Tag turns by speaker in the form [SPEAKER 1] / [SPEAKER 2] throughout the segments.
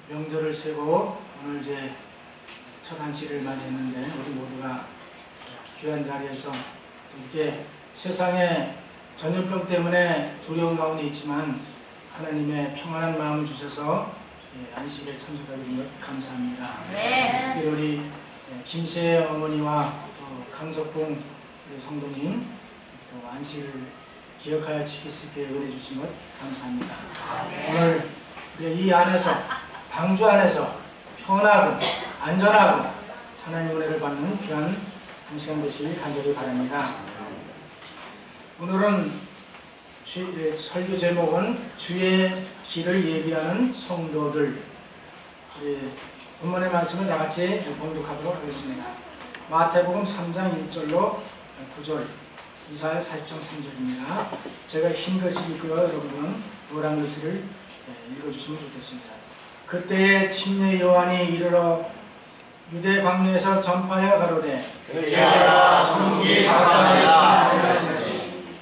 [SPEAKER 1] 명절을 세고 오늘 이제 첫 안식일을 맞이했는데 우리 모두가 귀한 자리에서 이렇게 세상에 전염병 때문에 두려운 가운데 있지만 하나님의 평안한 마음을 주셔서 안식일에 참석하게 된 것 감사합니다.
[SPEAKER 2] 네.
[SPEAKER 1] 특히 우리 김세 어머니와 또 강석봉 우리 성도님 또 안식을 기억하여 지킬 수 있게 은혜 주신 것 감사합니다. 오늘 이 안에서 방주 안에서 편하고 안전하고 하나님의 은혜를 받는 귀한 한 시간 되시길 간절히 바랍니다. 오늘은 설교 제목은 주의 길을 예비하는 성도들. 본문의 말씀을 다같이 봉독하도록 하겠습니다. 마태복음 3장 1절로 9절, 이사야 40장 3절입니다. 제가 흰 글씨 읽고요. 여러분은 노란 글씨를 읽어주시면 좋겠습니다. 그때에 침례 요한이 이르러 유대 광야에서 전파하여 가로되
[SPEAKER 3] 그에게야 천국이 가까이라 하였으니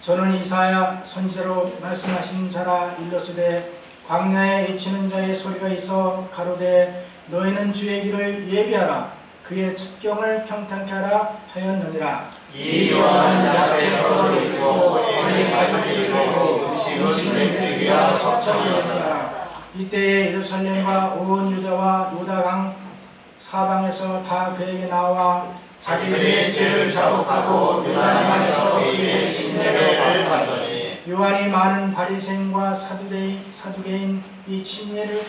[SPEAKER 1] 저는 이사야 선지자로 말씀하신 자라 일러스되 광야에 외치는 자의 소리가 있어 가로되 너희는 주의 길을 예비하라 그의 첩경을 평탄케 하라 하였느니라.
[SPEAKER 3] 이 요한은 야베에 떨어지고 어린 아이를 입고 음식은 맹뜨기와 석청이었더라.
[SPEAKER 1] 이때에 예루살렘과 온 유다와 요다강 사방에서 다 그에게 나와
[SPEAKER 3] 자기들의 죄를 자복하고 요단 안에서 그에게 침례를 받더니
[SPEAKER 1] 요한이 많은 바리새인과 사두개인 이 침례를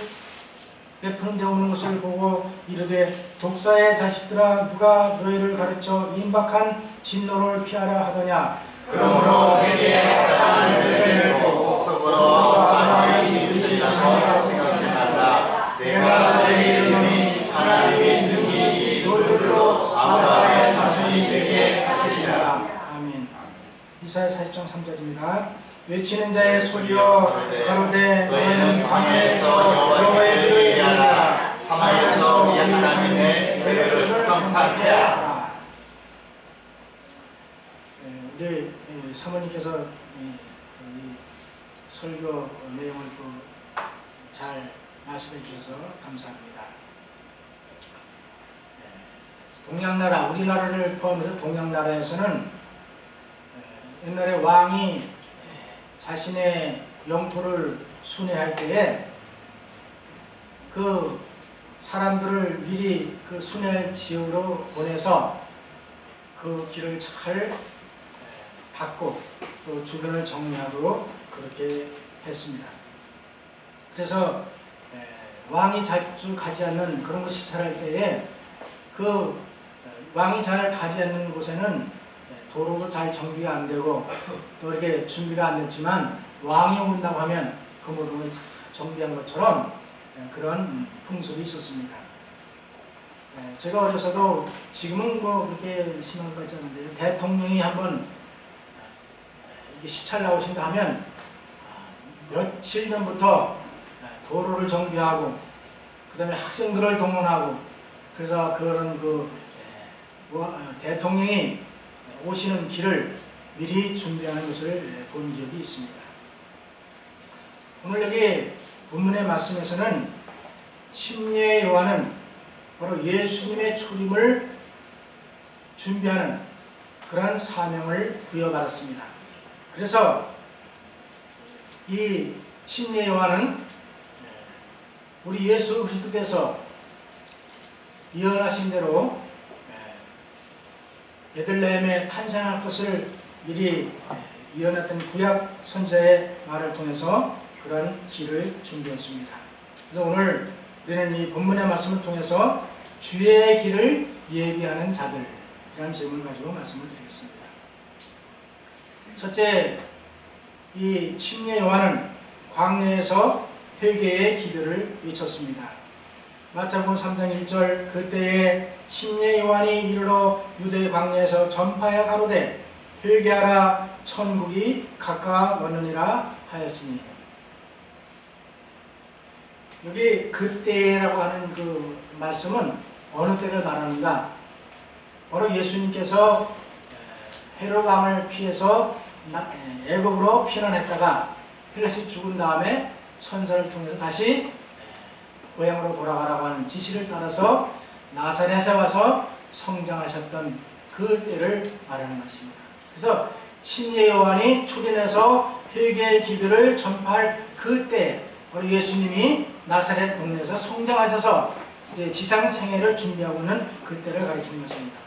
[SPEAKER 1] 베푸는 데 오는 것을 보고 이르되 독사의 자식들아 누가 너희를 가르쳐 임박한 진노를 피하라 하더냐.
[SPEAKER 3] 그러므로 그에게 합당한 은혜를 보고 속으로 하나님이 믿으셔서 생각하라. 내가 너희 이름이 하나님의 능히 너희들로 아브라함의 자손이 되게 하시리라.
[SPEAKER 1] 아멘. 이사야 40장 3절입니다. 외치는 자의 소리여 가로되
[SPEAKER 3] 너희는 광야에서 여호와의 길을 예비하라. 사마리아에서 약하님의 그를 평탄케 하라.
[SPEAKER 1] 우리 사모님께서 이 설교 내용을 또 잘 말씀해 주셔서 감사합니다. 동양나라, 우리나라를 포함해서 동양나라에서는 옛날에 왕이 자신의 영토를 순회할 때에 그 사람들을 미리 그 순회 지역으로 보내서 그 길을 잘 닦고 또 주변을 정리하도록 그렇게 했습니다. 그래서 왕이 자주 가지 않는 그런 곳 시찰할 때에 그 왕이 잘 가지 않는 곳에는 도로도 잘 정비가 안 되고 또 이렇게 준비가 안 됐지만 왕이 온다고 하면 그 모든 걸 정비한 것처럼 그런 풍습이 있었습니다. 제가 어려서도 지금은 뭐 그렇게 심한 것 같지 않은데 대통령이 한번 시찰 나오신다 하면 며칠 전부터 도로를 정비하고 그 다음에 학생들을 동원하고 그래서 그런 대통령이 오시는 길을 미리 준비하는 것을 본 기억이 있습니다. 오늘 여기 본문의 말씀에서는 침례 요한은 바로 예수님의 초림을 준비하는 그런 사명을 부여받았습니다. 그래서 이 침례 요한은 우리 예수 그리스도께서 예언하신 대로 베들레헴에 탄생할 것을 미리 예언했던 구약 선지자의 말을 통해서 그런 길을 준비했습니다. 그래서 오늘 우리는 이 본문의 말씀을 통해서 주의 길을 예비하는 자들이라는 제목을 가지고 말씀을 드리겠습니다. 첫째, 이 침례 요한은 광야에서 회개의 기별을 외쳤습니다. 마태복음 3장 1절 그때에 침례 요한이 이르러 유대 광야에서 전파하여 가로되 회개하라 천국이 가까웠느니라 하였으니. 여기 그때라고 하는 그 말씀은 어느 때를 말하는가? 바로 예수님께서 헤롯 왕을 피해서 애굽으로 피난했다가 헬라시 죽은 다음에 천사를 통해서 다시 고향으로 돌아가라고 하는 지시를 따라서 나사렛에 와서 성장하셨던 그 때를 말하는 것입니다. 그래서 침례 요한이 출인해서 회개의 기별을 전파할 그때 바로 예수님이 나사렛 동네에서 성장하셔서 이제 지상 생애를 준비하고 있는 그때를 가리키는 것입니다.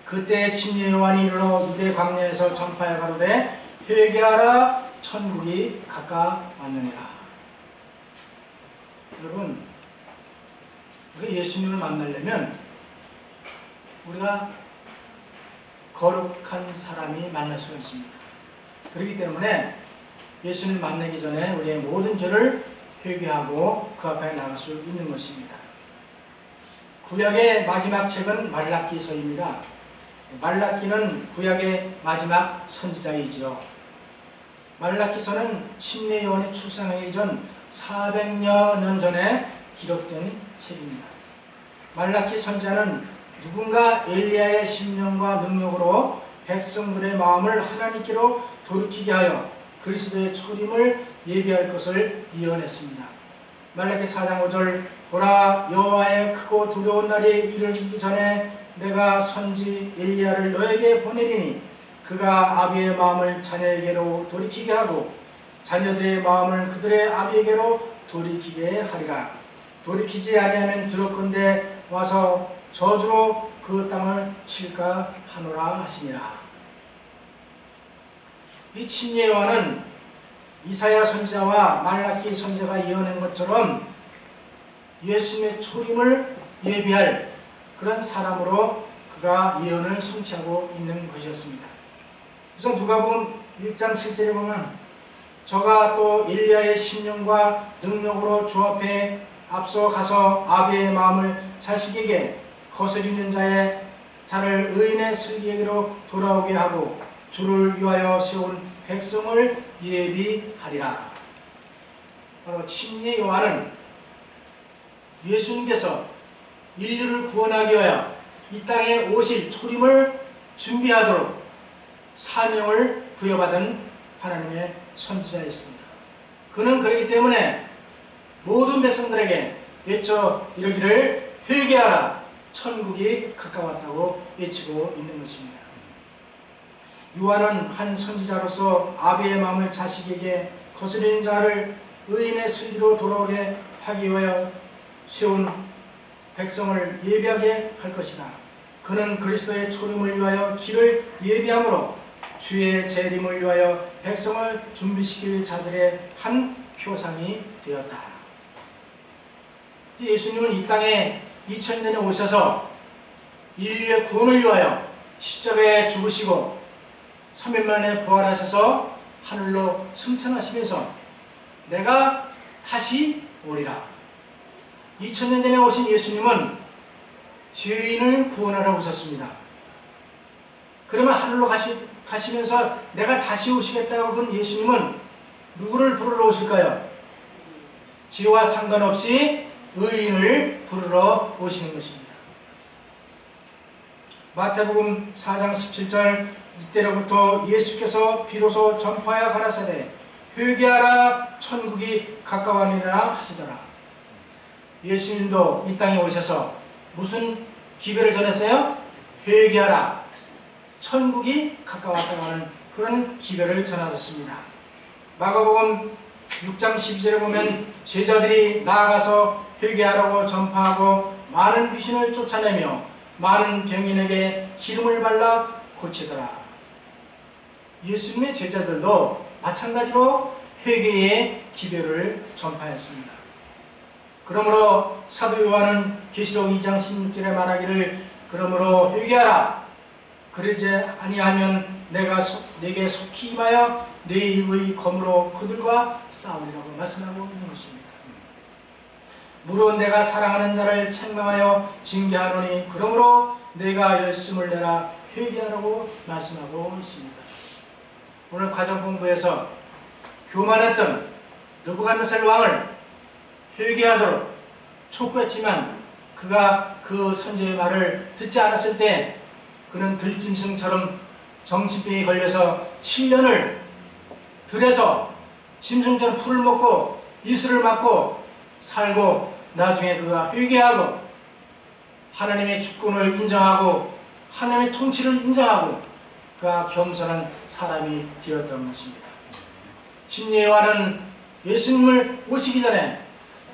[SPEAKER 1] 그때 침례 요한이 이르러 유대 광야에서 전파해 가로되 회개하라 천국이 가까웠느니라. 여러분, 우리가 예수님을 만나려면 우리가 거룩한 사람이 만날 수가 있습니다. 그렇기 때문에 예수님을 만나기 전에 우리의 모든 죄를 회개하고 그 앞에 나갈 수 있는 것입니다. 구약의 마지막 책은 말라기서입니다. 말라기는 구약의 마지막 선지자이죠. 말라기서는 침례 요한이 출생하기 전 400여 년 전에 기록된 책입니다. 말라기 선지자는 누군가 엘리야의 심령과 능력으로 백성들의 마음을 하나님께로 돌이키게 하여 그리스도의 초림을 예비할 것을 예언했습니다. 말라기 4장 5절 보라 여호와의 크고 두려운 날이 이르기 전에 내가 선지 엘리야를 너에게 보내리니 그가 아비의 마음을 자녀에게로 돌이키게 하고 자녀들의 마음을 그들의 아비에게로 돌이키게 하리라. 돌이키지 아니하면 두렵건대 와서 저주로 그 땅을 칠까 하노라 하시니라. 이 침례 요한은 이사야 선지자와 말라기 선지자가 예언한 것처럼 예수님의 초림을 예비할 그런 사람으로 그가 예언을 성취하고 있는 것이었습니다. 그래서 누가복음 1장 7절에 보면 저가 또 엘리야의 심령과 능력으로 주 앞에 앞서 가서 아비의 마음을 자식에게 거스리는 자를 의인의 슬기에게로 돌아오게 하고 주를 위하여 세운 백성을 예비하리라. 바로 침례 요한은 예수님께서 인류를 구원하기 위하여 이 땅에 오실 초림을 준비하도록 사명을 부여받은 하나님의 선지자였습니다. 그는 그렇기 때문에 모든 백성들에게 외쳐 이르기를 회개하라 천국이 가까웠다고 외치고 있는 것입니다. 요한은 한 선지자로서 아비의 마음을 자식에게 거스리는 자를 의인의 슬기로 돌아오게 하기 위하여 세운 백성을 예비하게 할 것이다. 그는 그리스도의 초림을 위하여 길을 예비함으로 주의 재림을 위하여 백성을 준비시킬 자들의 한 표상이 되었다. 예수님은 이 땅에 2000년에 오셔서 인류의 구원을 위하여 십자가에 죽으시고 3일 만에 부활하셔서 하늘로 승천하시면서 내가 다시 오리라. 2000년 전에 오신 예수님은 죄인을 구원하러 오셨습니다. 그러면 하늘로 가시면서 내가 다시 오시겠다고 그런 예수님은 누구를 부르러 오실까요? 죄와 상관없이 의인을 부르러 오시는 것입니다. 마태복음 4장 17절 이때로부터 예수께서 비로소 전파하여 가라사대 회개하라 천국이 가까웠느니라 하시더라. 예수님도 이 땅에 오셔서 무슨 기별을 전했어요? 회개하라 천국이 가까웠다고 하는 그런 기별을 전하셨습니다. 마가복음 6장 12절에 보면 제자들이 나아가서 회개하라고 전파하고 많은 귀신을 쫓아내며 많은 병인에게 기름을 발라 고치더라. 예수님의 제자들도 마찬가지로 회개의 기별을 전파했습니다. 그러므로 사도 요한은 계시록 2장 16절에 말하기를 그러므로 회개하라 그러지 아니하면 내가 내게 속히 임하여 내 입의 검으로 그들과 싸우리라고 말씀하고 있는 것입니다. 물론 내가 사랑하는 자를 책망하여 징계하노니 그러므로 내가 열심을 내라 회개하라고 말씀하고 있습니다. 오늘 가정공부에서 교만했던 느부갓네살 왕을 회개하도록 촉구했지만 그가 그 선지의 말을 듣지 않았을 때 그는 들짐승처럼 정신병이 걸려서 7년을 들에서 짐승처럼 풀을 먹고 이슬을 맞고 살고 나중에 그가 회개하고 하나님의 주권을 인정하고 하나님의 통치를 인정하고 그가 겸손한 사람이 되었던 것입니다. 심리 요한은 예수님을 오시기 전에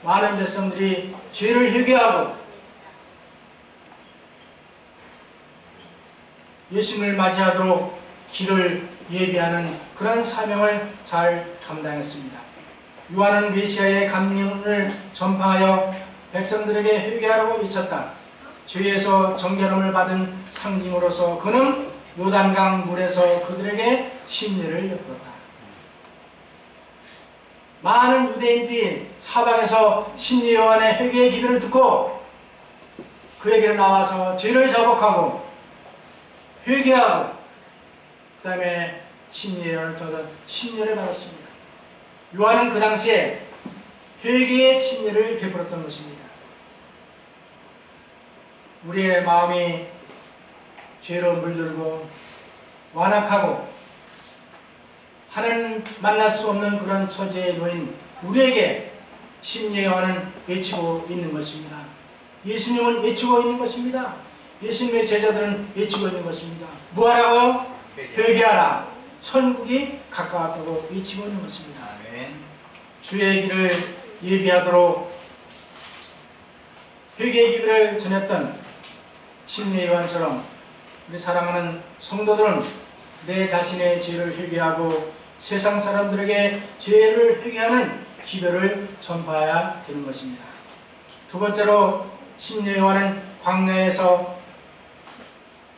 [SPEAKER 1] 많은 백성들이 죄를 회개하고 예수님을 맞이하도록 길을 예비하는 그런 사명을 잘 감당했습니다. 요한은 메시아의 강림을 전파하여 백성들에게 회개하라고 외쳤다. 죄에서 정결함을 받은 상징으로서 그는 요단강 물에서 그들에게 침례를 베풀었다. 많은 유대인들이 사방에서 심리 요한의 회개의 기별을 듣고 그에게 나와서 죄를 자복하고 회개하고 그 다음에 심리 요한을 통해서 침례를 받았습니다. 요한은 그 당시에 회개의 침례를 베풀었던 것입니다. 우리의 마음이 죄로 물들고 완악하고 하나님 만날 수 없는 그런 처지에 놓인 우리에게 심리 요한은 외치고 있는 것입니다. 예수님은 외치고 있는 것입니다. 예수님의 제자들은 외치고 있는 것입니다. 뭐하라고? 회개하라. 천국이 가까웠다고 외치고 있는 것입니다.
[SPEAKER 3] 아멘.
[SPEAKER 1] 주의 길을 예비하도록 회개의 기별을 전했던 심리 요한처럼 우리 사랑하는 성도들은 내 자신의 죄를 회개하고 세상 사람들에게 죄를 회개하는 기별을 전파해야 되는 것입니다. 두 번째로 심리 요한은 광야에서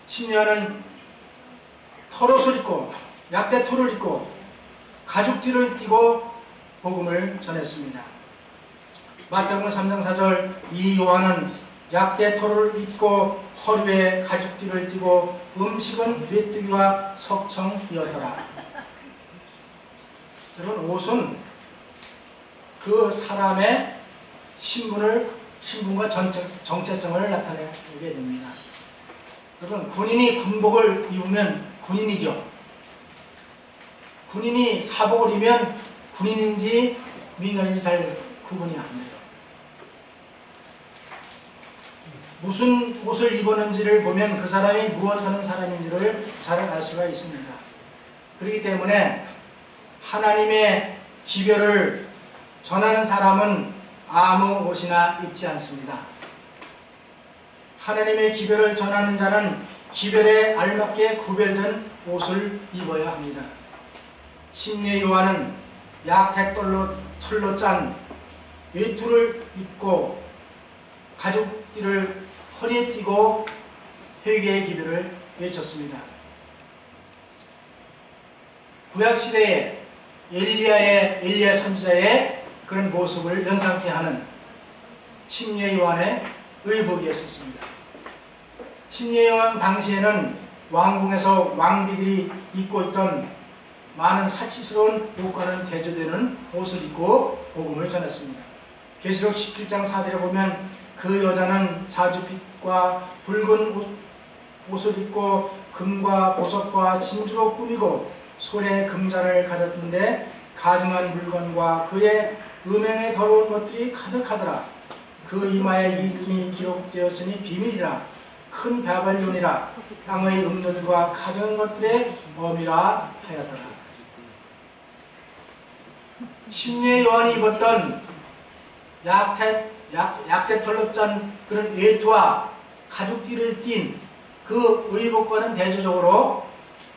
[SPEAKER 1] 심리 요한은 털옷을 입고 약대토를 입고 가죽띠를 띠고 복음을 전했습니다. 마태복음 3장 4절 이 요한은 약대토를 입고 허리에 가죽띠를 띠고 음식은 메뚜기와 석청이었더라. 여러분, 옷은 그 사람의 신분과 정체성을 나타내게 됩니다. 여러분, 군인이 군복을 입으면 군인이죠. 군인이 사복을 입으면 군인인지 민간인지 잘 구분이 안 돼요. 무슨 옷을 입었는지를 보면 그 사람이 무엇 하는 사람인지를 잘 알 수가 있습니다. 그렇기 때문에 하나님의 기별을 전하는 사람은 아무 옷이나 입지 않습니다. 하나님의 기별을 전하는 자는 기별에 알맞게 구별된 옷을 입어야 합니다. 심리 요한은 약택털로 짠 외투를 입고 가죽띠를 허리에 띠고 회개의 기별을 외쳤습니다. 구약시대에 엘리야 선지자의 그런 모습을 연상케 하는 침례 요한의 의복이었습니다. 침례 요한 당시에는 왕궁에서 왕비들이 입고 있던 많은 사치스러운 옷과는 대조되는 옷을 입고 복음을 전했습니다. 계시록 17장 4절에 보면 그 여자는 자주빛과 붉은 옷을 입고 금과 보석과 진주로 꾸미고 손에 금잔을 가졌는데 가증한 물건과 그의 음행에 더러운 것들이 가득하더라. 그 이마에 이름이 기록되었으니 비밀이라 큰 바벨론이라 땅의 음료들과 가증한 것들의 범이라 하였더라. 침례 요한이 입었던 약대털로 짠 그런 외투와 가죽띠를 띤 그 의복과는 대조적으로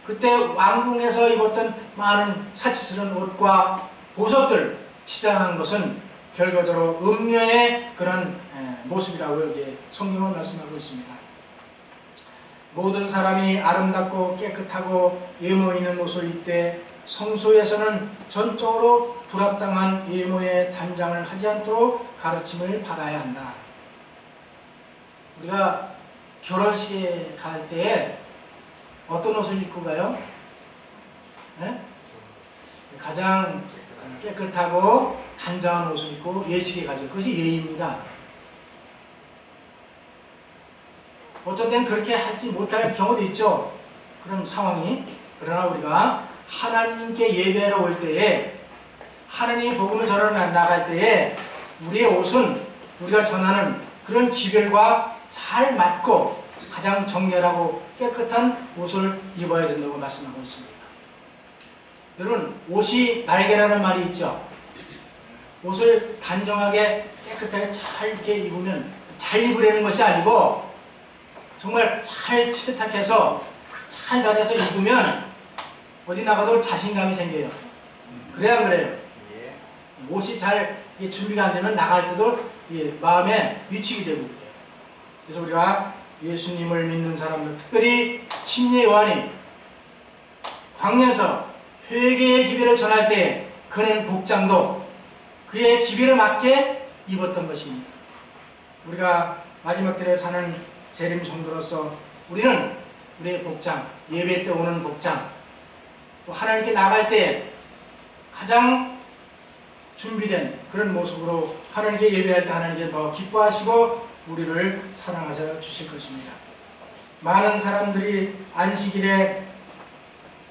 [SPEAKER 1] 그때 왕궁에서 입었던 많은 사치스러운 옷과 보석들 치장한 것은 결과적으로 음녀의 그런 모습이라고 여기에 성경은 말씀하고 있습니다. 모든 사람이 아름답고 깨끗하고 외모 있는 옷을 입되 성소에서는 전적으로 불합당한 외모의 단장을 하지 않도록 가르침을 받아야 한다. 우리가 결혼식에 갈 때에 어떤 옷을 입고 가요? 네? 가장 깨끗하고 단장한 옷을 입고 예식에 가죠. 그것이 예의입니다. 어떤 때는 그렇게 하지 못할 경우도 있죠. 그런 상황이. 그러나 우리가 하나님께 예배하러 올 때에 하나님의 복음을 전하러 나갈 때에 우리의 옷은 우리가 전하는 그런 기별과 잘 맞고 가장 정렬하고 깨끗한 옷을 입어야 된다고 말씀하고 있습니다. 여러분, 옷이 날개라는 말이 있죠. 옷을 단정하게 깨끗하게 잘 이렇게 입으면, 잘 입으려는 것이 아니고 정말 잘 세탁해서 잘 다려서 입으면 어디 나가도 자신감이 생겨요. 그래야 안 그래요? 옷이 잘 준비가 안 되면 나갈 때도 마음에 위축이 되고 그래요. 그래서 우리가 예수님을 믿는 사람들, 특별히 침례 요한이 광야에서 회개의 기별을 전할 때 그는 복장도 그의 기별에 맞게 입었던 것입니다. 우리가 마지막 때를 사는 재림 성도로서 우리는 우리의 복장, 예배 때 오는 복장, 또 하나님께 나갈 때 가장 준비된 그런 모습으로 하나님께 예배할 때 하나님께 더 기뻐하시고 우리를 사랑하셔 주실 것입니다. 많은 사람들이 안식일에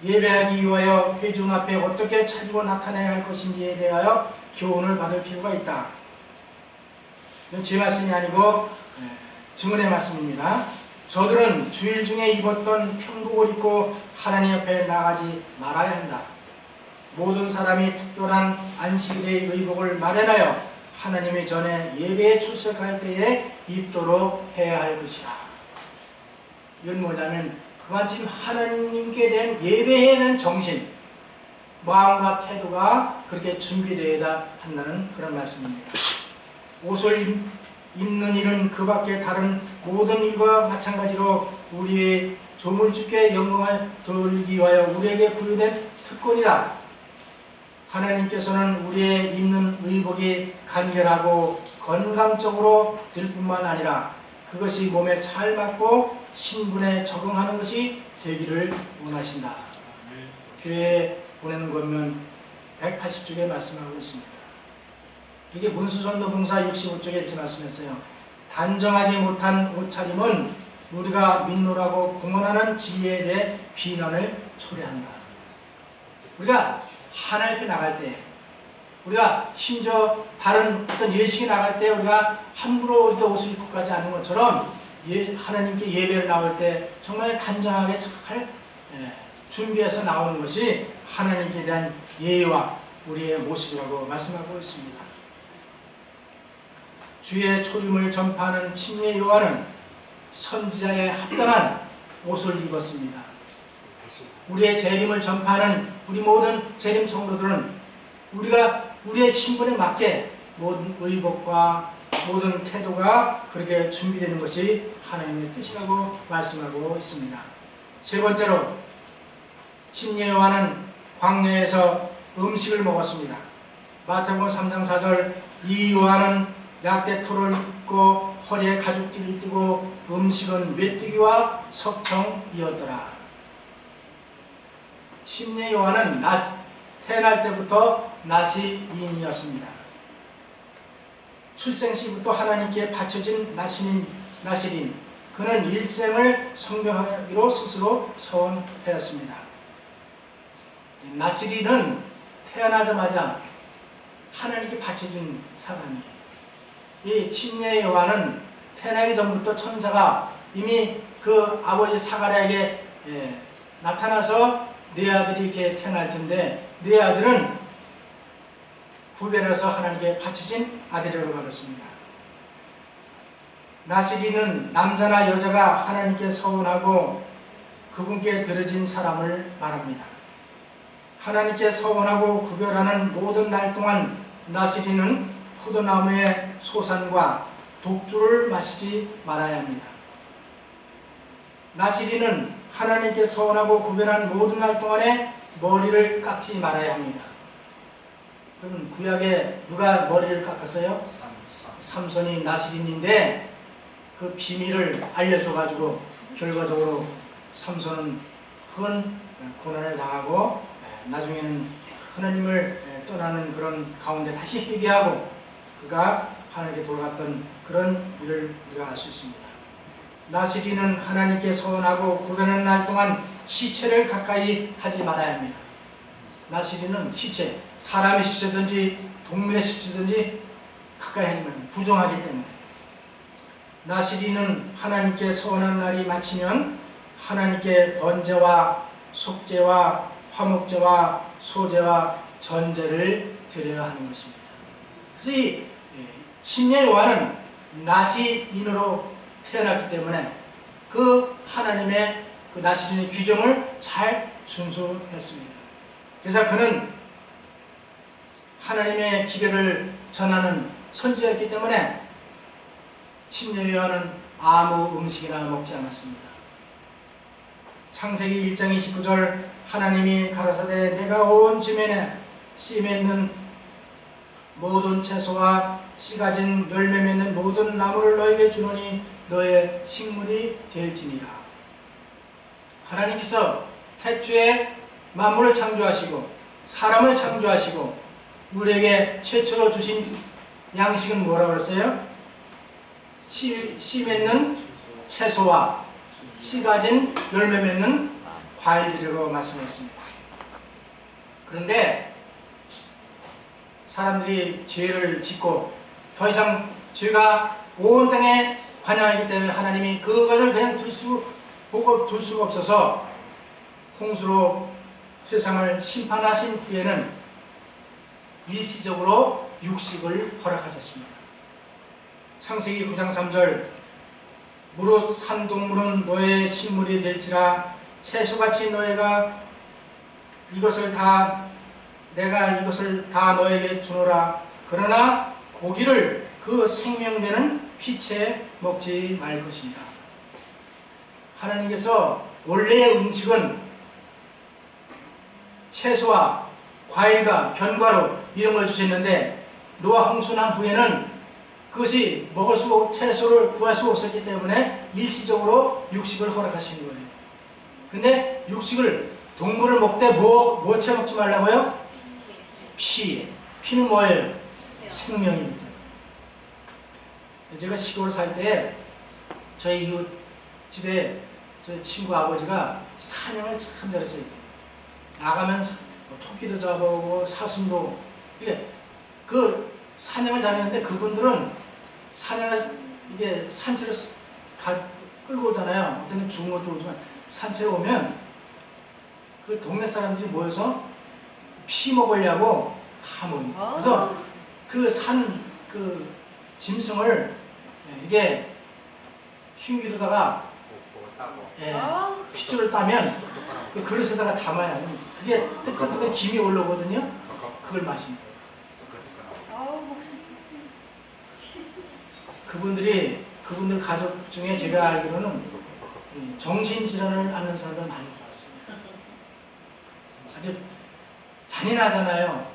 [SPEAKER 1] 예배하기 위하여 회중 앞에 어떻게 차리고 나타나야 할 것인지에 대하여 교훈을 받을 필요가 있다. 이건 제 말씀이 아니고 증언의 말씀입니다. 저들은 주일 중에 입었던 평복을 입고 하나님 앞에 나가지 말아야 한다. 모든 사람이 특별한 안식일의 의복을 마련하여 하나님의 전에 예배에 출석할 때에 입도록 해야 할 것이다. 이건 뭐냐면 그간 지금 하나님께 대한 예배에 대한 정신, 마음과 태도가 그렇게 준비되어야 한다는 그런 말씀입니다. 옷을 입는 일은 그 밖에 다른 모든 일과 마찬가지로 우리의 조물주께 영광을 돌리기 위하여 우리에게 부여된 특권이다. 하나님께서는 우리의 입는 의복이 간결하고 건강적으로 될 뿐만 아니라 그것이 몸에 잘 맞고 신분에 적응하는 것이 되기를 원하신다. 교회에 보내는 것은 180쪽에 말씀하고 있습니다. 이게 문수전도봉사 65쪽에 이렇게 말씀했어요. 단정하지 못한 옷차림은 우리가 민노라고 공언하는 진리에 대해 비난을 초래한다. 우리가 하나님 앞에 나갈 때, 우리가 심지어 다른 어떤 예식에 나갈 때 우리가 함부로 이렇게 옷을 입고 가지 않는 것처럼 하나님께 예배를 나올 때 정말 단정하게 잘 준비해서 나오는 것이 하나님께 대한 예의와 우리의 모습이라고 말씀하고 있습니다. 주의 초림을 전파하는 침례 요한은 선지자에 합당한 옷을 입었습니다. 우리의 재림을 전파하는 우리 모든 재림 성도들은 우리가 우리의 신분에 맞게 모든 의복과 모든 태도가 그렇게 준비되는 것이 하나님의 뜻이라고 말씀하고 있습니다. 세 번째로 침례 요한은 광야에서 음식을 먹었습니다. 마태복음 3장 4절 이 요한은 약대토를 입고 허리에 가죽띠를 띠고 음식은 메뚜기와 석청이었더라. 침례 요한은 태어날 때부터 나시인이었습니다. 출생시부터 하나님께 바쳐진 나시린 그는 일생을 성경하기로 스스로 서원하였습니다. 나시린은 태어나자마자 하나님께 바쳐진 사람이에요. 이 침례 요한은 태어나기 전부터 천사가 이미 그 아버지 사가랴에게 나타나서 네 아들이 이렇게 태어날 텐데 네 아들은 구별해서 하나님께 바치신 아들이라고 말했습니다. 나시린은 남자나 여자가 하나님께 서원하고 그분께 드려진 사람을 말합니다. 하나님께 서원하고 구별하는 모든 날 동안 나시린은 포도나무의 소산과 독주를 마시지 말아야 합니다. 나시린은 하나님께 서원하고 구별한 모든 날 동안에 머리를 깎지 말아야 합니다. 그럼 구약에 누가 머리를 깎았어요? 삼손이 나시린인데 그 비밀을 알려줘가지고 결과적으로 삼손은 큰 고난을 당하고 나중에는 하나님을 떠나는 그런 가운데 다시 회개하고 그가 하나님께 돌아갔던 그런 일을 우리가 알 수 있습니다. 나시린은 하나님께 서원하고 구별하는 날 동안 시체를 가까이 하지 말아야 합니다. 나시린은 시체, 사람의 시체든지 동물의 시체든지 가까이 하지만 부정하기 때문에. 나시리는 하나님께 서원한 날이 마치면 하나님께 번제와 속죄와 화목제와 소제와 전제를 드려야 하는 것입니다. 그래서 이 침례 요한은 나시린으로 태어났기 때문에 그 하나님의 그 나시린의 규정을 잘 준수했습니다. 그래서 그는 하나님의 기별을 전하는 선지자였기 때문에 침례 요한은 아무 음식이나 먹지 않았습니다. 창세기 1장 29절 하나님이 가라사대 내가 온 지면에 씨 맺는 모든 채소와 씨 가진 열매 맺는 모든 나무를 너에게 주노니 너의 식물이 될지니라. 하나님께서 태초에 만물을 창조하시고 사람을 창조하시고 우리에게 최초로 주신 양식은 뭐라고 그랬어요? 씨 맺는 채소와 씨 가진 열매 맺는 과일이라고 말씀했습니다. 그런데 사람들이 죄를 짓고 더 이상 죄가 온 땅에 관영하기 때문에 하나님이 그것을 그냥 둘 수가 없어서 홍수로 세상을 심판하신 후에는 일시적으로 육식을 허락하셨습니다. 창세기 9장 3절 무릇 산 동물은 너의 식물이 될지라 채소같이 너희가 내가 이것을 다 너에게 주노라. 그러나 고기를 그 생명되는 피채 먹지 말 것이니라. 하나님께서 원래의 음식은 채소와 과일과 견과류 이런 걸 주셨는데 노아 홍수 난 후에는 그것이 채소를 구할 수 없었기 때문에 일시적으로 육식을 허락하시는 거예요. 근데 육식을 동물을 먹되 뭐 채 먹지 말라고요? 피는 뭐예요? 생명입니다. 제가 시골 살 때 저희 이웃 집에 저희 친구 아버지가 사냥을 참 잘했어요. 나가면 토끼도 잡아오고 사슴도 그 사냥을 잘했는데 그분들은 사냥을 이게 산채로 끌고 오잖아요. 어떤 죽은 것도 오지만 산채로 오면 그 동네 사람들이 모여서 피 먹으려고 다 모입니다. 그래서 그 짐승을 이게 흉기로다가 핏줄을 따면 그 그릇에다가 담아야 하는 그게 뜨끈뜨끈 김이 올라오거든요. 그걸 마십니다. 그분들 가족 중에 제가 알기로는 정신질환을 앓는 사람들 많이 봤습니다. 아주 잔인하잖아요.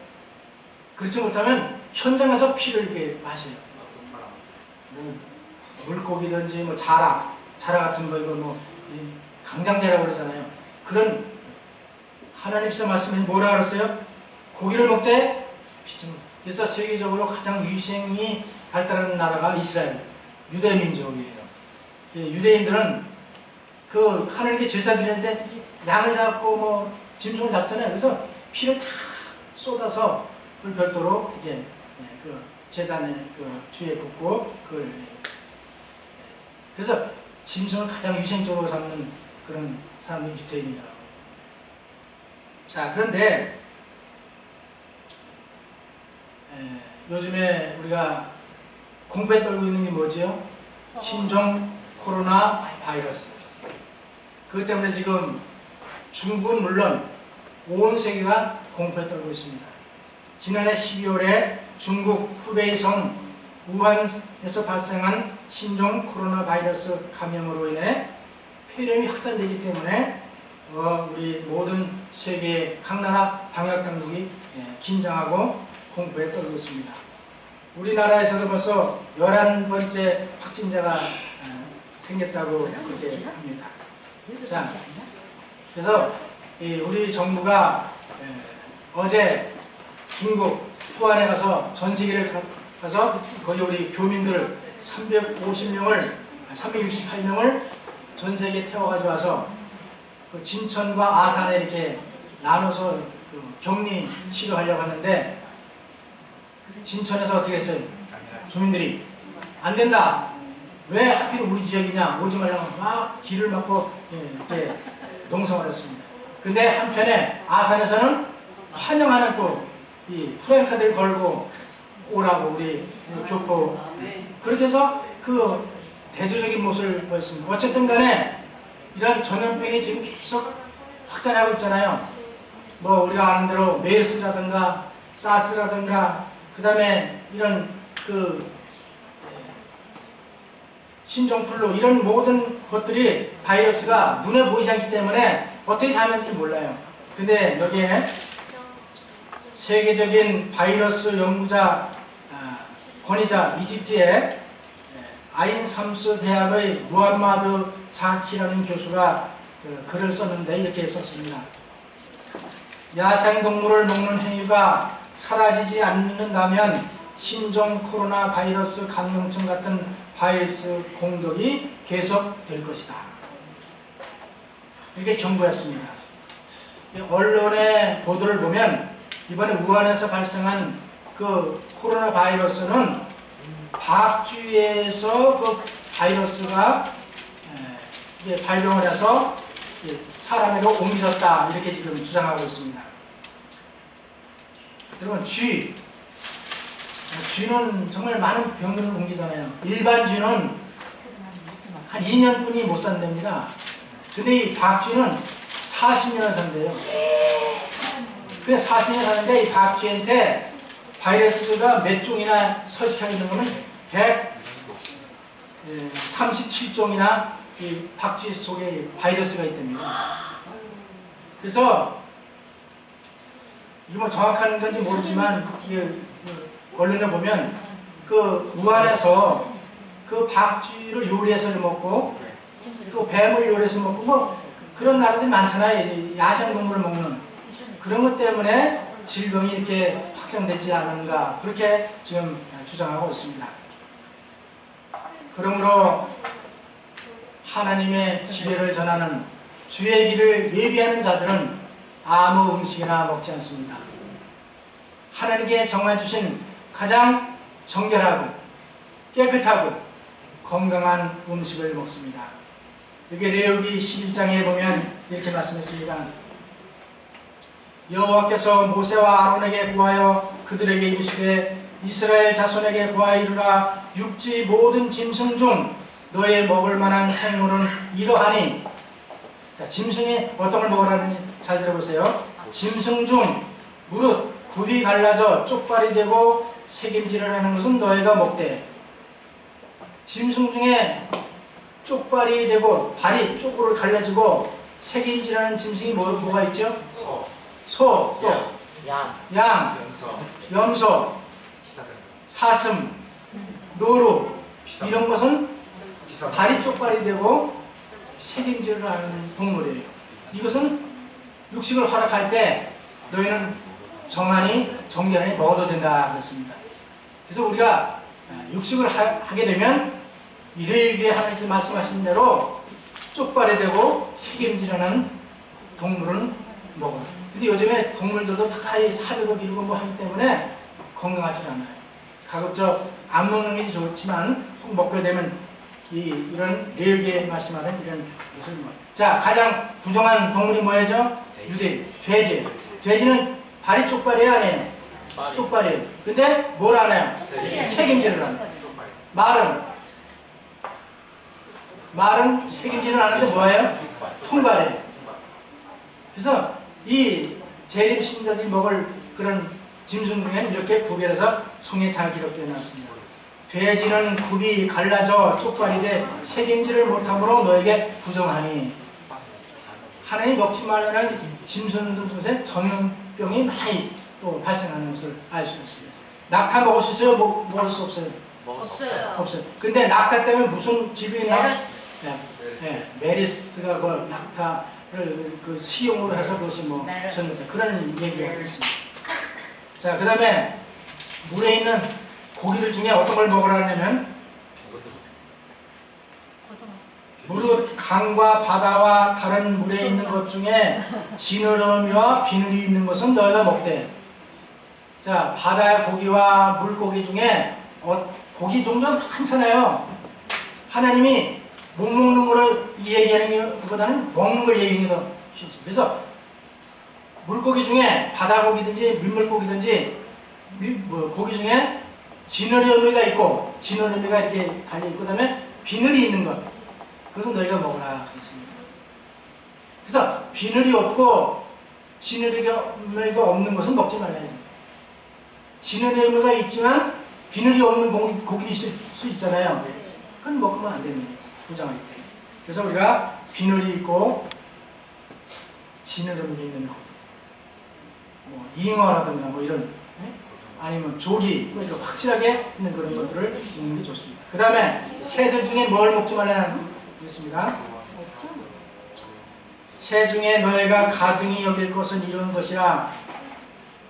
[SPEAKER 1] 그렇지 못하면 현장에서 피를 이렇게 마셔요. 물고기든지 자라 같은 거 이거 강장제라고 그러잖아요. 그런 하나님께서 말씀해 뭐라 그랬어요? 고기를 먹되 피좀. 그래서 세계적으로 가장 위생이 발달하는 나라가 이스라엘 유대민족이에요. 유대인들은 그 하나님께 제사 드리는데 양을 잡고 짐승을 잡잖아요. 그래서 피를 다 쏟아서 그걸 별도로 이게 그 제단에 그 주에 붓고 그걸 그래서 짐승을 가장 위생적으로 삼는 그런 사람들이 유대인이라고. 자, 그런데 요즘에 우리가 공포에 떨고 있는 게 뭐지요? 신종 코로나 바이러스. 그것 때문에 지금 중국은 물론 온 세계가 공포에 떨고 있습니다. 지난해 12월에 중국 후베이성 우한에서 발생한 신종 코로나 바이러스 감염으로 인해 폐렴이 확산되기 때문에 우리 모든 세계 각 나라 방역 당국이 긴장하고 공포에 떨고 있습니다. 우리나라에서도 벌써 11번째 확진자가 생겼다고 그렇게 합니다. 자, 그래서 우리 정부가 어제 중국 후한에 가서 전 세계를 가서 거기 우리 교민들 368명을 전 세계에 태워가지고 와서 그 진천과 아산에 이렇게 나눠서 격리 치료하려고 하는데 진천에서 어떻게 했어요? 주민들이 안 된다. 왜 하필 우리 지역이냐, 오지 말라고 막 길을 막고 이렇게 농성을 했습니다. 근데 한편에 아산에서는 환영하는 또 이 프랭카드를 걸고 오라고 우리 교포 그렇게 해서 그 대조적인 모습을 보였습니다. 어쨌든 간에 이런 전염병이 지금 계속 확산하고 있잖아요. 뭐 우리가 아는 대로 메르스라든가 사스라든가 그 다음에 이런 그 신종플루 이런 모든 것들이 바이러스가 눈에 보이지 않기 때문에 어떻게 하는지 몰라요. 근데 여기에 세계적인 바이러스 연구자 권위자 이집트의 아인 삼스 대학의 무함마드 자키라는 교수가 글을 썼는데 이렇게 썼습니다. 야생동물을 먹는 행위가 사라지지 않는다면 신종 코로나 바이러스 감염증 같은 바이러스 공격이 계속될 것이다. 이렇게 경고했습니다. 언론의 보도를 보면 이번에 우한에서 발생한 그 코로나 바이러스는 박쥐에서 그 바이러스가 발병을 해서 사람에게 옮겨졌다 이렇게 지금 주장하고 있습니다. 여러분 쥐는 정말 많은 병들을 옮기잖아요. 일반 쥐는 한 2년뿐이 못 산답니다. 근데 이 박쥐는 40년을 산대요. 그래서 40년 사는데 이 박쥐한테 바이러스가 몇 종이나 서식하고 있는 거는 137종이나 이 박쥐 속에 바이러스가 있답니다. 그래서 이게 뭐 정확한 건지 모르지만 언론에 보면 그 우한에서 그 박쥐를 요리해서 먹고 또 뱀을 요리해서 먹고 뭐 그런 나라들이 많잖아요. 야생동물을 먹는 그런 것 때문에 질병이 이렇게 확산되지 않은가 그렇게 지금 주장하고 있습니다. 그러므로 하나님의 기별을 전하는 주의 길을 예비하는 자들은 아무 음식이나 먹지 않습니다. 하나님께 정해 주신 가장 정결하고 깨끗하고 건강한 음식을 먹습니다. 여기 레위기 11장에 보면 이렇게 말씀했습니다. 여호와께서 모세와 아론에게 구하여 그들에게 이르시되 이스라엘 자손에게 구하여 이르라. 육지 모든 짐승 중 너의 먹을 만한 생물은 이러하니. 자, 짐승이 어떤 걸 먹으라는지 잘 들어보세요. 짐승 중 무릇 굽이 갈라져 쪽발이 되고 새김질을 하는 것은 너희가 먹되. 짐승 중에 쪽발이 되고 발이 쪽으로 갈라지고 새김질하는 짐승이 뭐가 있죠? 소, 또 양, 염소, 사슴, 노루 이런 것은 발이 쪽발이 되고 새김질을 하는 동물이에요. 이것은 육식을 허락할 때 너희는 정결하게 먹어도 된다 그랬습니다. 그래서 우리가 육식을 하게 되면 이르게 하나님께서 말씀하신 대로 쪽발이 되고 새김질하는 동물은 먹어요. 근데 요즘에 동물들도 다 사료도 기르고 뭐 하기 때문에 건강하지 않아요. 가급적 안 먹는 게 좋지만 혹 먹게 되면 이런 레위기에 말씀하는 이런 것을 뭐. 자, 가장 부정한 동물이 뭐예요? 유대, 돼지. 돼지는 발이 쪽발이에요, 아니에요? 쪽발이에요. 근데 뭘 하나요? 책임질을 하나요? 말은 책임질을 하는데 뭐예요? 통발이에요. 그래서 이 재림 신자들이 먹을 그런 짐승 중에는 이렇게 구별해서 성에 잘 기록되어 놨습니다. 돼지는 굽이 갈라져 쪽발이 돼 책임질을 못함으로 너에게 부정하니. 하나님 먹지 말라는 짐승들 중에 전염병이 많이 또 발생하는 것을 알 수 있습니다. 낙타 먹을 수 있어요? 먹을 수 없어요? 없어요. 근데 낙타 때문에 무슨 질병이 있나? 메리스가 그 낙타를 그 식용으로 해서 그것이 뭐 전염돼 그런 얘기가 있습니다. 자, 그 다음에 물에 있는 고기들 중에 어떤 걸 먹으라 하냐면 무릇 강과 바다와 다른 물에 있는 것 중에 지느러미와 비늘이 있는 것은 너희가 먹되. 자, 바다의 고기와 물고기 중에 고기 종류가 많잖아요. 하나님이 못 먹는 거를 얘기하는 것보다는 먹는 걸 얘기하는 게 더 쉽지. 그래서 물고기 중에 바다고기든지 민물고기든지 고기 중에 진어리 어미가 있고 진어리 어미가 이렇게 갈려있고 그 다음에 비늘이 있는 것, 그것은 너희가 먹으라 했습니다. 그래서 비늘이 없고 진어리가 없는 것은 먹지 말라 했습니다. 진어리 어미가 있지만 비늘이 없는 고기도 있을 수 있잖아요. 그건 먹으면 안 되는 거예요. 부정하기 때문에. 그래서 우리가 비늘이 있고 진어리 어미가 있는 고기, 뭐 잉어라든가 뭐 이런, 아니면 조기, 뭐 이렇게 확실하게 있는 그런 것들을 먹는 게 좋습니다. 그 다음에 새들 중에 뭘 먹지 말라는 것입니다. 새 중에 너희가 가증히 여길 것은 이런 것이라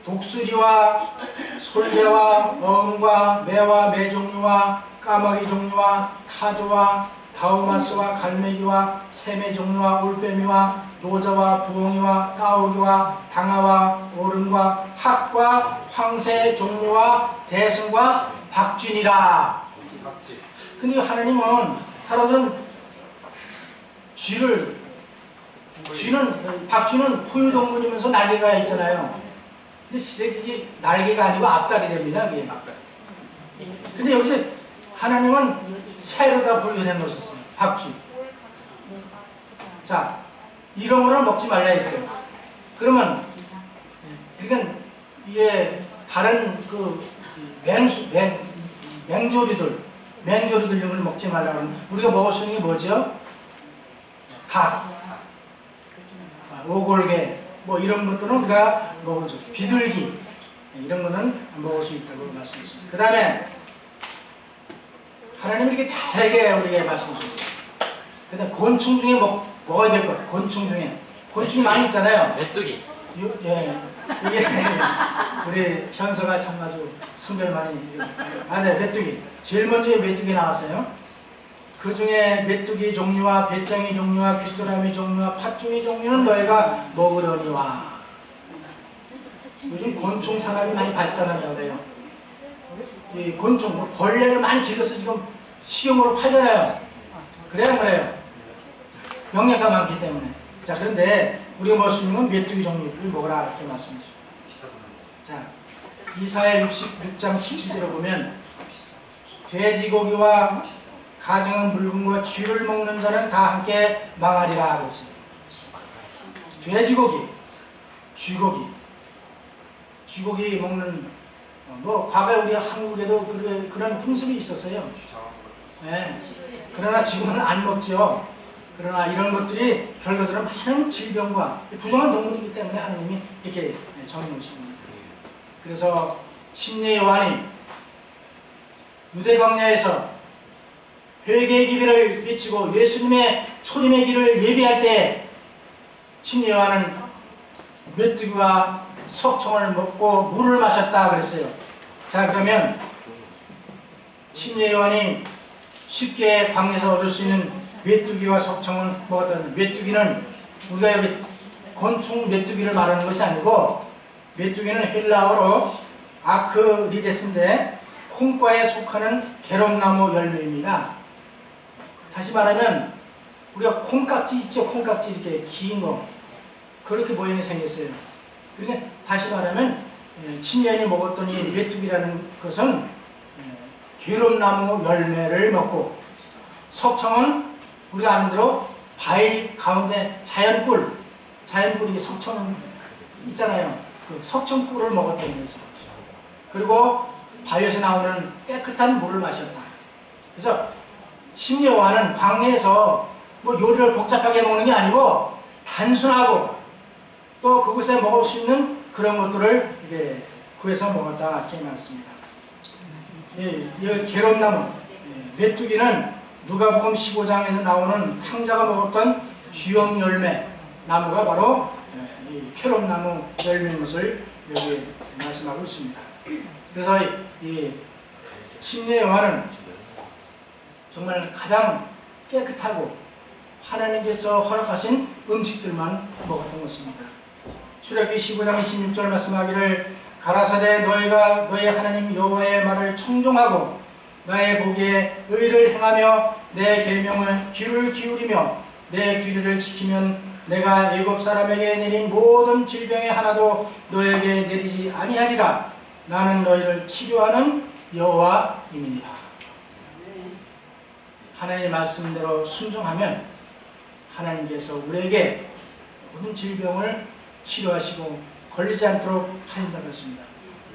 [SPEAKER 1] 독수리와 솔개와 어음과 매와 매 종류와 까마귀 종류와 타조와 다우마스와 갈매기와 새매 종류와 올빼미와 노자와 부엉이와 따오기와 당아와 오름과 학과 황새 종류와 대승과 박쥐니라. 근데 하나님은 사람들은 박쥐는 포유동물이면서 날개가 있잖아요. 근데 실제 이게 날개가 아니고 앞다리랍니다. 그게. 근데 여기서 하나님은 새로다 분류해 놓으셨어요. 박쥐. 자, 이런 거는 먹지 말라 했어요. 그러면 그러니까 이게 다른 그 맹조리들 이런 걸 먹지 말라는, 우리가 먹을 수 있는 게 뭐죠? 닭, 오골개, 뭐 이런 것들은 우리가 먹을 수 있어요. 비둘기, 이런 거는 먹을 수 있다고 말씀하셨어요. 그 다음에 하나님이 이렇게 자세하게 우리에게 말씀하셨어요. 그 다음에 곤충 중에 먹어야 될 것, 곤충 중에. 곤충이 많이 있잖아요.
[SPEAKER 2] 메뚜기.
[SPEAKER 1] 예, 이게 우리 현서가 참 아주 선별 많이, 맞아요. 메뚜기. 제일 먼저 메뚜기 나왔어요. 그 중에 메뚜기 종류와 배짱이 종류와 귀뚜라미 종류와 팥종이 종류는 너희가 먹으려니와. 요즘 곤충 산업이 많이 발전한다고 그래요. 이 곤충, 벌레를 많이 길러서 지금 식용으로 팔잖아요. 그래야 안 그래요? 영양가 많기 때문에. 자, 그런데 우리가 먹을 수 있는 건 메뚜기 종류를 먹으라 이렇게 말씀하시죠. 자, 이사야 66장 17절을 보면 돼지고기와 가증한 물건과 쥐를 먹는 자는 다 함께 망하리라 그랬어요. 돼지고기, 쥐고기 먹는, 뭐 과거에 우리 한국에도 그런 풍습이 있었어요. 네. 그러나 지금은 안 먹죠. 그러나 이런 것들이 결과적으로 많은 질병과 부정한 동물이기 때문에 하나님이 이렇게 정해놓으신 겁니다. 그래서 침례 요한이 유대 광야에서 회개의 기회를 비치고 예수님의 초림의 길을 예비할 때 침례 요한은 메뚜기와 석청을 먹고 물을 마셨다 그랬어요. 자, 그러면 침례 요한이 쉽게 광야에서 얻을 수 있는 메뚜기와 석청을 먹었다는, 메뚜기는 우리가 여기 곤충 메뚜기를 말하는 것이 아니고, 메뚜기는 헬라어로 아크리데스인데 콩과에 속하는 게롬나무 열매입니다. 다시 말하면 우리가 콩깍지 있죠? 콩깍지 이렇게 긴 거, 그렇게 모양이 생겼어요. 그러니까 다시 말하면 침례인이 먹었던 이 메뚜기라는 것은 게롬나무 열매를 먹고, 석청은 우리가 아는 대로 바위 가운데 자연꿀이 석청 있잖아요. 그 석청꿀을 먹었다는 거죠. 그리고 바위에서 나오는 깨끗한 물을 마셨다. 그래서 침례 요한은 광야에서 뭐 요리를 복잡하게 먹는 게 아니고 단순하고 또 그곳에 먹을 수 있는 그런 것들을 이렇게 구해서 먹었다 이렇게 말씀입니다. 이 게롬나무, 메뚜기는 누가복음 15장에서 나오는 탕자가 먹었던 쥐염 열매 나무가 바로 이 게롬나무 열매인 것을 여기 말씀하고 있습니다. 그래서 이 침례 요한은 정말 가장 깨끗하고 하나님께서 허락하신 음식들만 먹었던 것입니다. 출애굽기 15장 26절 말씀하기를 가라사대 너희가 너희 하나님 여호와의 말을 청종하고 나의 보기에 의를 행하며 내 계명을 귀를 기울이며 내 규례를 지키면 내가 애굽 사람에게 내린 모든 질병의 하나도 너에게 내리지 아니하리라. 나는 너희를 치료하는 여호와임이니라. 하나님의 말씀대로 순종하면 하나님께서 우리에게 모든 질병을 치료하시고 걸리지 않도록 하신다고 했습니다.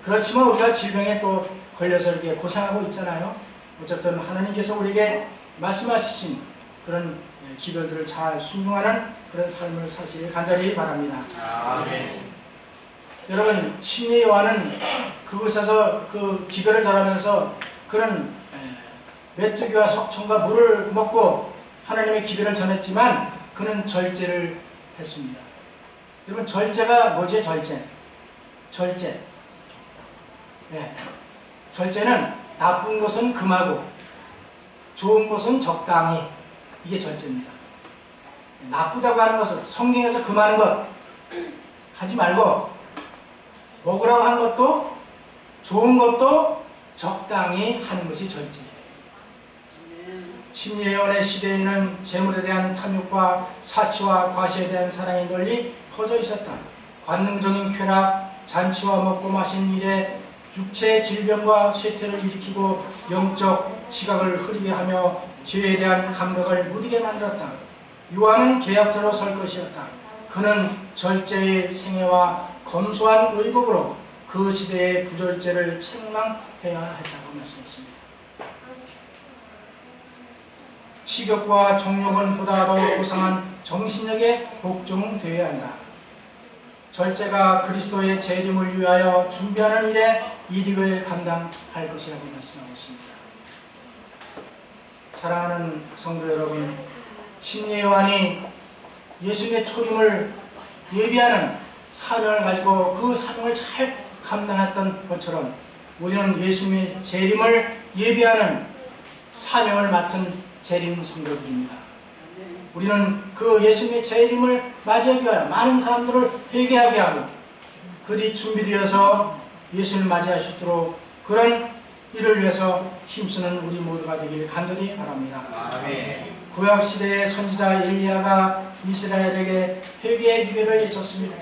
[SPEAKER 1] 그렇지만 우리가 질병에 또 걸려서 이렇게 고생하고 있잖아요. 어쨌든 하나님께서 우리에게 말씀하신 그런 기별들을 잘 순종하는 그런 삶을 사시길 간절히 바랍니다.
[SPEAKER 3] 아멘.
[SPEAKER 1] 여러분, 침례 요한은 그곳에서 그 기별을 전하면서 그런 메뚜기와 석청과 물을 먹고 하나님의 기별을 전했지만 그는 절제를 했습니다. 여러분, 절제가 뭐지? 절제. 네. 절제는 나쁜 것은 금하고 좋은 것은 적당히, 이게 절제입니다. 나쁘다고 하는 것은 성경에서 금하는 것 하지 말고 먹으라고 하는 것도 좋은 것도 적당히 하는 것이 절제예요. 침례요한의 시대에는 재물에 대한 탐욕과 사치와 과시에 대한 사랑이 널리 퍼져 있었다. 관능적인 쾌락, 잔치와 먹고 마신 일에 육체의 질병과 쇠퇴를 일으키고 영적 지각을 흐리게 하며 죄에 대한 감각을 무디게 만들었다. 요한은 계약자로 설 것이었다. 그는 절제의 생애와 검소한 의복으로 그 시대의 부절제를 책망해야 했다고 말씀했습니다. 식욕과 정욕은 보다 더 고상한 정신력에 복종되어야 한다. 절제가 그리스도의 재림을 위하여 준비하는 일에 이익을 감당할 것이라고 말씀하고 있습니다. 사랑하는 성도 여러분, 침례 요한이 예수님의 초림을 예비하는 사명을 가지고 그 사명을 잘 감당했던 것처럼 우리는 예수님의 재림을 예비하는 사명을 맡은 재림 성도들입니다. 우리는 그 예수님의 재림을 맞이하기 위하여 많은 사람들을 회개하게 하고 그들이 준비되어서 예수님을 맞이하시도록 그런 일을 위해서 힘쓰는 우리 모두가 되길 간절히 바랍니다.
[SPEAKER 3] 아멘.
[SPEAKER 1] 구약시대의 선지자 엘리야가 이스라엘에게 회개의 기회를 외쳤습니다.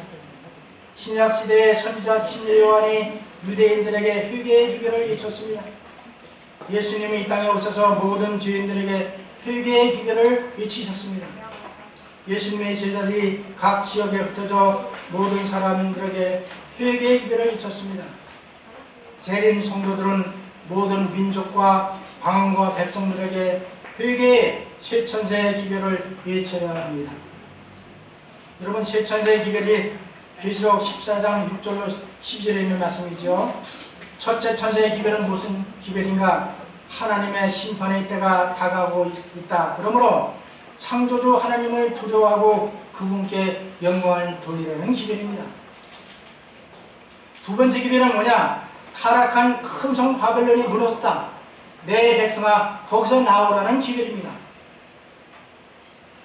[SPEAKER 1] 신약시대의 선지자 침례 요한이 유대인들에게 회개의 기회를 외쳤습니다. 예수님이 이 땅에 오셔서 모든 죄인들에게 회개의 기회를 외치셨습니다. 예수님의 제자들이 각 지역에 흩어져 모든 사람들에게 회개의 기회를 외쳤습니다. 재림 성도들은 모든 민족과 방언과 백성들에게 회개의 쇠천세의 기별을 외쳐야 합니다. 여러분, 쇠천세의 기별이 계시록 14장 6절로 10절에 있는 말씀이죠. 첫째 천세의 기별은 무슨 기별인가? 하나님의 심판의 때가 다가오고 있다. 그러므로 창조주 하나님을 두려워하고 그분께 영광을 돌리려는 기별입니다. 두 번째 기별은 뭐냐? 타락한 큰 성 바벨론이 무너졌다. 내 백성아 거기서 나오라는 기별입니다.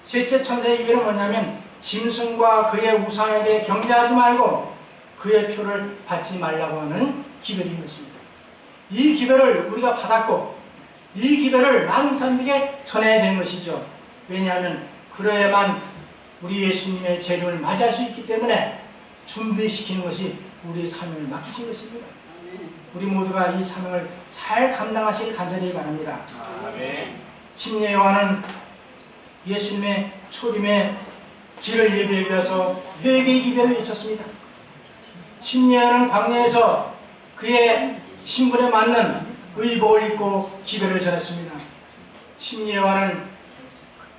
[SPEAKER 1] 셋째 천세의 기별은 뭐냐면 짐승과 그의 우상에게 경배하지 말고 그의 표를 받지 말라고 하는 기별인 것입니다. 이 기별을 우리가 받았고 이 기별을 많은 사람들에게 전해야 되는 것이죠. 왜냐하면 그래야만 우리 예수님의 재림을 맞이할 수 있기 때문에 준비시키는 것이 우리의 사명을 맡기신 것입니다. 우리 모두가 이 사명을 잘 감당하시길 간절히 바랍니다.
[SPEAKER 3] 아멘.
[SPEAKER 1] 침례 요한은 예수님의 초림의 길을 예비하기 위해서 회개의 기별을 외쳤습니다. 침례 요한은 광야에서 그의 신분에 맞는 의복을 입고 기별을 전했습니다. 침례 요한은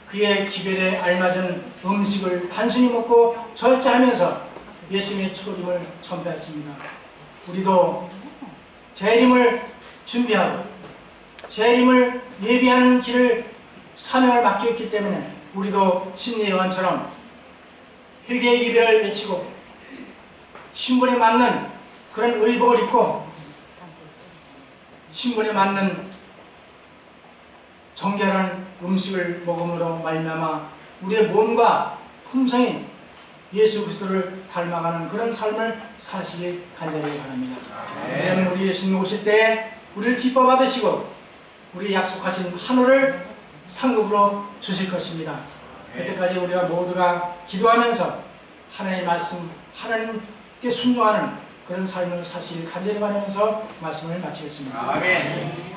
[SPEAKER 1] 그의 기별에 알맞은 음식을 단순히 먹고 절제하면서 예수님의 초림을 전파했습니다. 우리도 재림을 준비하고 재림을 예비하는 길을 사명을 맡겼기 때문에 우리도 침례 요한처럼 회개의 기별을 외치고 신분에 맞는 그런 의복을 입고 신분에 맞는 정결한 음식을 먹음으로 말미암아 우리의 몸과 품성이 예수 그리스도를 닮아가는 그런 삶을 사시길 간절히 바랍니다. 왜냐하면 우리 예수님 오실 때 우리를 기뻐 받으시고 우리 약속하신 한우를 상급으로 주실 것입니다. 그때까지 우리가 모두가 기도하면서 하나님의 말씀, 하나님께 순종하는 그런 삶을 사실 간절히 바라면서 말씀을 마치겠습니다.
[SPEAKER 3] 아멘.